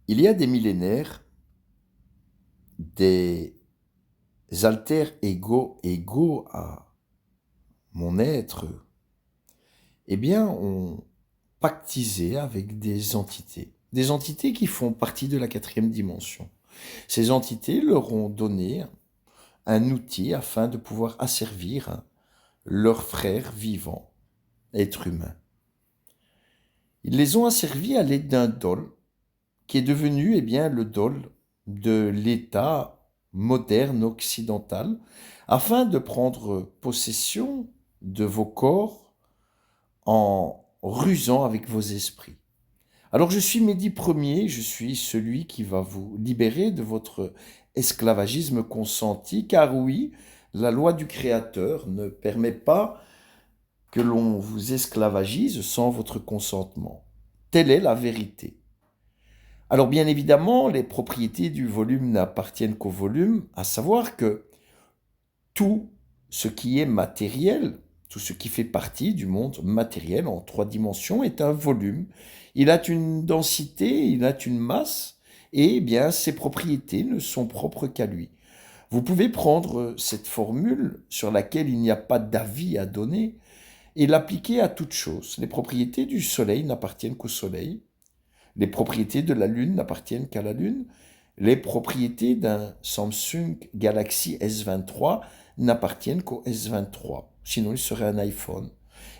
Il y a des millénaires, des alters égaux à mon être, eh bien, ont pactisé avec des entités qui font partie de la quatrième dimension. Ces entités leur ont donné un outil afin de pouvoir asservir leurs frères vivants, êtres humains. Ils les ont asservis à l'aide d'un dol qui est devenu le dol de l'État moderne occidental, afin de prendre possession de vos corps en rusant avec vos esprits. Alors je suis Mehdi Ier, je suis celui qui va vous libérer de votre esclavagisme consenti, car oui, la loi du Créateur ne permet pas que l'on vous esclavagise sans votre consentement. Telle est la vérité. Alors bien évidemment, les propriétés du volume n'appartiennent qu'au volume, à savoir que tout ce qui est matériel, tout ce qui fait partie du monde matériel en trois dimensions est un volume. Il a une densité, il a une masse, et bien ses propriétés ne sont propres qu'à lui. Vous pouvez prendre cette formule sur laquelle il n'y a pas d'avis à donner et l'appliquer à toute chose. Les propriétés du Soleil n'appartiennent qu'au Soleil. Les propriétés de la Lune n'appartiennent qu'à la Lune. Les propriétés d'un Samsung Galaxy S23 n'appartiennent qu'au S23. Sinon, il serait un iPhone.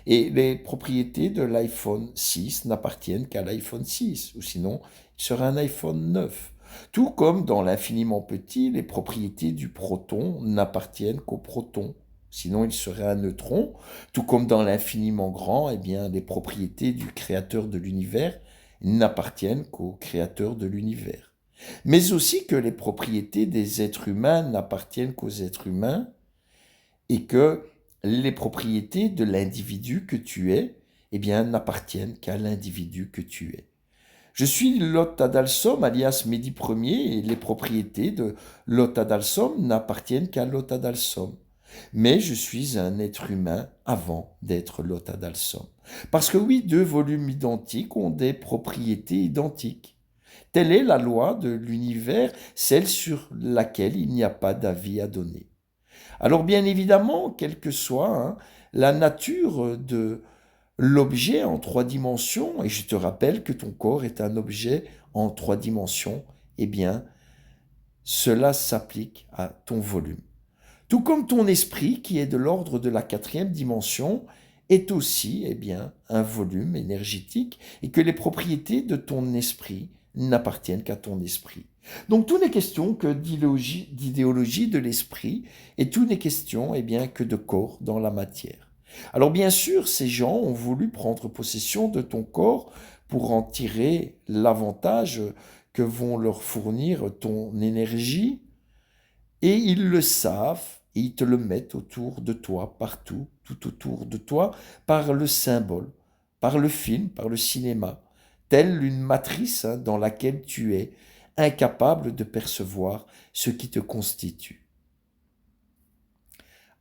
Et les propriétés de l'iPhone 6 n'appartiennent qu'à l'iPhone 6. Ou sinon, il serait un iPhone 9. Tout comme dans l'infiniment petit, les propriétés du proton n'appartiennent qu'au proton. Sinon, il serait un neutron. Tout comme dans l'infiniment grand, eh bien, les propriétés du créateur de l'univers n'appartiennent qu'au créateur de l'univers. Mais aussi que les propriétés des êtres humains n'appartiennent qu'aux êtres humains et que les propriétés de l'individu que tu es, eh bien, n'appartiennent qu'à l'individu que tu es. Je suis Lot Adalsom, alias Mehdi Ier, et les propriétés de Lot Adalsom n'appartiennent qu'à Lot Adalsom. Mais je suis un être humain avant d'être Lot Adalsom. Parce que oui, deux volumes identiques ont des propriétés identiques. Telle est la loi de l'univers, celle sur laquelle il n'y a pas d'avis à donner. Alors bien évidemment, quelle que soit la nature de l'objet en trois dimensions, et je te rappelle que ton corps est un objet en trois dimensions, eh bien, cela s'applique à ton volume. Tout comme ton esprit, qui est de l'ordre de la quatrième dimension, est aussi un volume énergétique et que les propriétés de ton esprit n'appartiennent qu'à ton esprit. Donc tout n'est question que d'idéologie de l'esprit et tout n'est question que de corps dans la matière. Alors bien sûr, ces gens ont voulu prendre possession de ton corps pour en tirer l'avantage que vont leur fournir ton énergie, et ils le savent, et ils te le mettent autour de toi, partout, tout autour de toi, par le symbole, par le film, par le cinéma, telle une matrice dans laquelle tu es incapable de percevoir ce qui te constitue.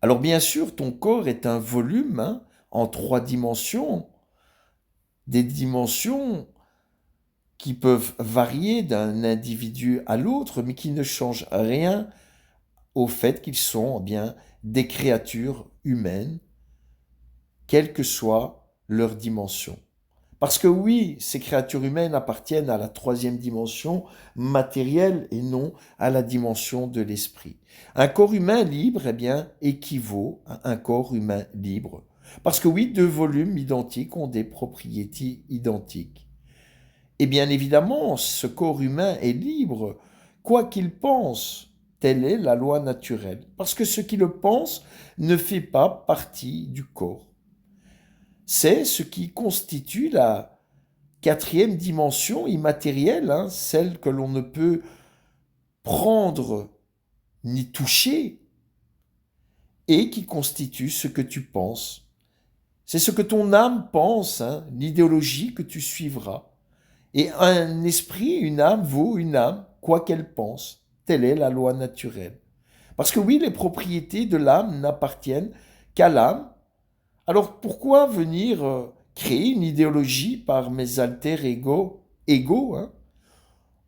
Alors bien sûr, ton corps est un volume en trois dimensions, des dimensions qui peuvent varier d'un individu à l'autre, mais qui ne changent rien au fait qu'ils sont des créatures humaines, quelle que soit leur dimension. Parce que oui, ces créatures humaines appartiennent à la troisième dimension matérielle et non à la dimension de l'esprit. Un corps humain libre équivaut à un corps humain libre. Parce que oui, deux volumes identiques ont des propriétés identiques. Et bien évidemment, ce corps humain est libre, quoi qu'il pense. Telle est la loi naturelle. Parce que ce qui le pense ne fait pas partie du corps. C'est ce qui constitue la quatrième dimension immatérielle, celle que l'on ne peut prendre ni toucher, et qui constitue ce que tu penses. C'est ce que ton âme pense, l'idéologie que tu suivras. Et un esprit, une âme vaut une âme, quoi qu'elle pense. Telle est la loi naturelle. Parce que oui, les propriétés de l'âme n'appartiennent qu'à l'âme. Alors pourquoi venir créer une idéologie par mes alter égaux,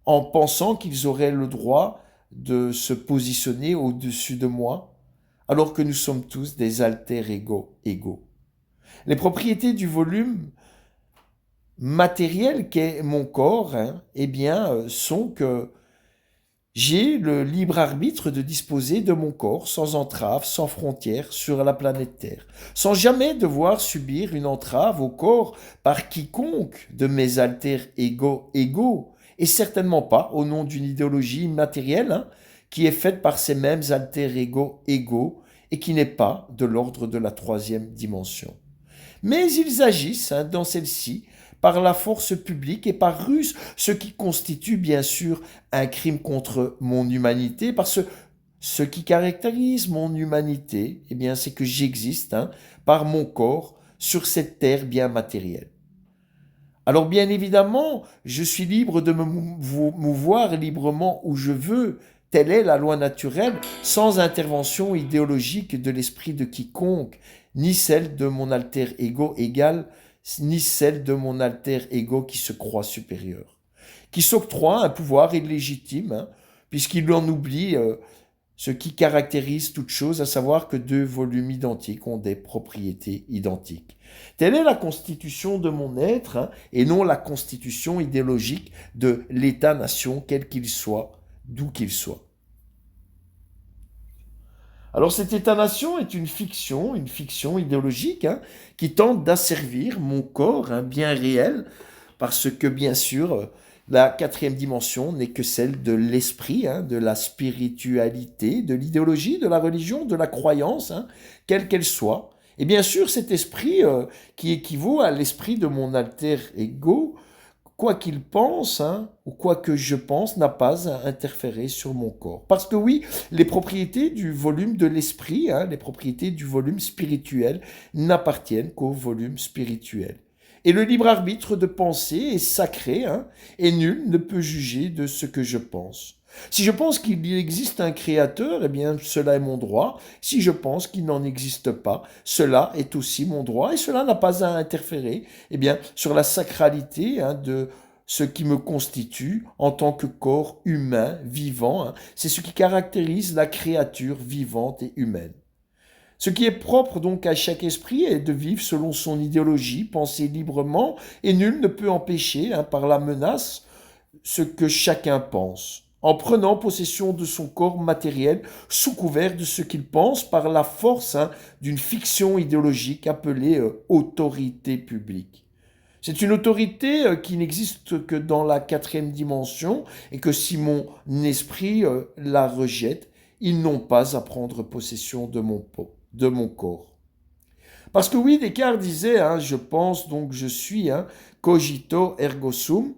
en pensant qu'ils auraient le droit de se positionner au-dessus de moi, alors que nous sommes tous des alter-ego égaux. Les propriétés du volume matériel qu'est mon corps, eh bien, sont que j'ai le libre arbitre de disposer de mon corps sans entrave, sans frontières sur la planète Terre, sans jamais devoir subir une entrave au corps par quiconque de mes alter-ego égaux, et certainement pas au nom d'une idéologie immatérielle qui est faite par ces mêmes alter-ego égaux et qui n'est pas de l'ordre de la troisième dimension. Mais ils agissent dans celle-ci par la force publique et par ruse, ce qui constitue bien sûr un crime contre mon humanité, parce que ce qui caractérise mon humanité, eh bien, c'est que j'existe par mon corps sur cette terre bien matérielle. Alors bien évidemment, je suis libre de me mouvoir librement où je veux, telle est la loi naturelle, sans intervention idéologique de l'esprit de quiconque, ni celle de mon alter ego égal, ni celle de mon alter ego qui se croit supérieur, qui s'octroie un pouvoir illégitime, puisqu'il en oublie ce qui caractérise toute chose, à savoir que deux volumes identiques ont des propriétés identiques. Telle est la constitution de mon être, et non la constitution idéologique de l'État-nation, quel qu'il soit, d'où qu'il soit. Alors cet État-nation est une fiction idéologique, qui tente d'asservir mon corps, bien réel, parce que bien sûr, la quatrième dimension n'est que celle de l'esprit, de la spiritualité, de l'idéologie, de la religion, de la croyance, quelle qu'elle soit. Et bien sûr, cet esprit qui équivaut à l'esprit de mon alter ego, quoi qu'il pense, ou quoi que je pense, n'a pas à interférer sur mon corps. Parce que oui, les propriétés du volume de l'esprit, les propriétés du volume spirituel, n'appartiennent qu'au volume spirituel. Et le libre arbitre de penser est sacré, et nul ne peut juger de ce que je pense. Si je pense qu'il existe un créateur, eh bien cela est mon droit. Si je pense qu'il n'en existe pas, cela est aussi mon droit, et cela n'a pas à interférer, eh bien, sur la sacralité de ce qui me constitue en tant que corps humain, vivant. C'est ce qui caractérise la créature vivante et humaine. Ce qui est propre donc à chaque esprit est de vivre selon son idéologie, penser librement, et nul ne peut empêcher, par la menace, ce que chacun pense, en prenant possession de son corps matériel sous couvert de ce qu'il pense par la force d'une fiction idéologique appelée autorité publique. C'est une autorité qui n'existe que dans la quatrième dimension et que si mon esprit la rejette, ils n'ont pas à prendre possession de mon corps. Parce que oui, Descartes disait, je pense donc je suis, cogito ergo sum,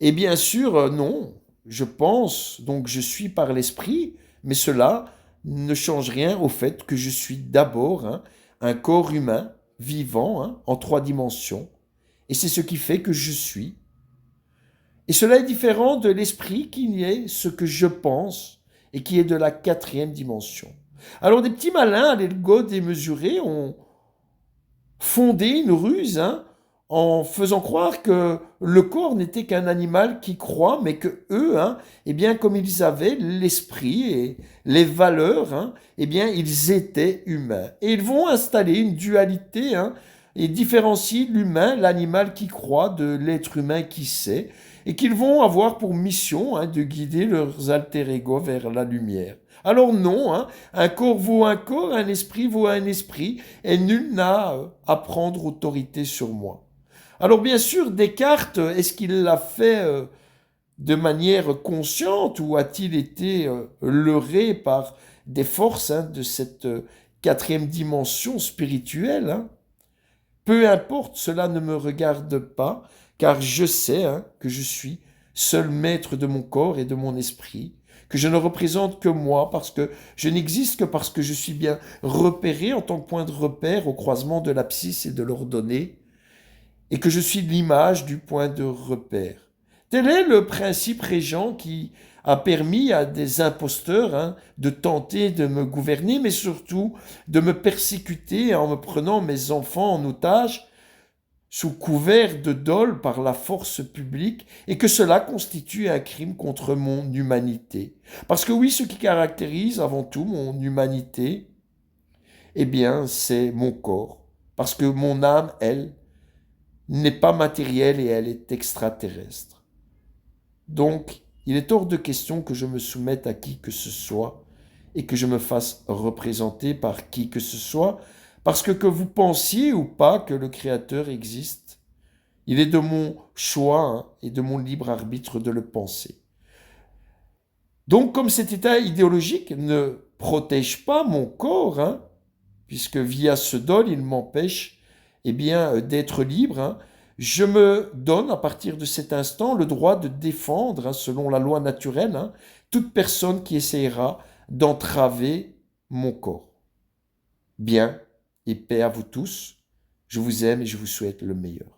et bien sûr, non, je pense donc je suis par l'esprit, mais cela ne change rien au fait que je suis d'abord un corps humain, vivant, en 3 dimensions, et c'est ce qui fait que je suis. Et cela est différent de l'esprit qui est ce que je pense et qui est de la 4e dimension. Alors des petits malins à l'ego démesuré ont fondé une ruse en faisant croire que le corps n'était qu'un animal qui croit, mais que eux, eh bien, comme ils avaient l'esprit et les valeurs, eh bien, ils étaient humains. Et ils vont installer une dualité et différencier l'humain, l'animal qui croit, de l'être humain qui sait, et qu'ils vont avoir pour mission de guider leurs alter ego vers la lumière. Alors non, un corps vaut un corps, un esprit vaut un esprit, et nul n'a à prendre autorité sur moi. Alors bien sûr, Descartes, est-ce qu'il l'a fait de manière consciente ou a-t-il été leurré par des forces de cette 4e dimension spirituelle Peu importe, cela ne me regarde pas, car je sais que je suis seul maître de mon corps et de mon esprit, que je ne représente que moi, parce que je n'existe que parce que je suis bien repéré en tant que point de repère au croisement de l'abscisse et de l'ordonnée, et que je suis l'image du point de repère. Tel est le principe régent qui a permis à des imposteurs de tenter de me gouverner, mais surtout de me persécuter en me prenant mes enfants en otage, sous couvert de dol par la force publique et que cela constitue un crime contre mon humanité. Parce que oui, ce qui caractérise avant tout mon humanité, eh bien, c'est mon corps. Parce que mon âme, elle, n'est pas matérielle et elle est extraterrestre. Donc, il est hors de question que je me soumette à qui que ce soit et que je me fasse représenter par qui que ce soit, parce que vous pensiez ou pas que le Créateur existe, il est de mon choix et de mon libre arbitre de le penser. Donc, comme cet état idéologique ne protège pas mon corps, puisque via ce dol, il m'empêche d'être libre, je me donne à partir de cet instant le droit de défendre, selon la loi naturelle, toute personne qui essayera d'entraver mon corps. Bien, et paix à vous tous. Je vous aime et je vous souhaite le meilleur.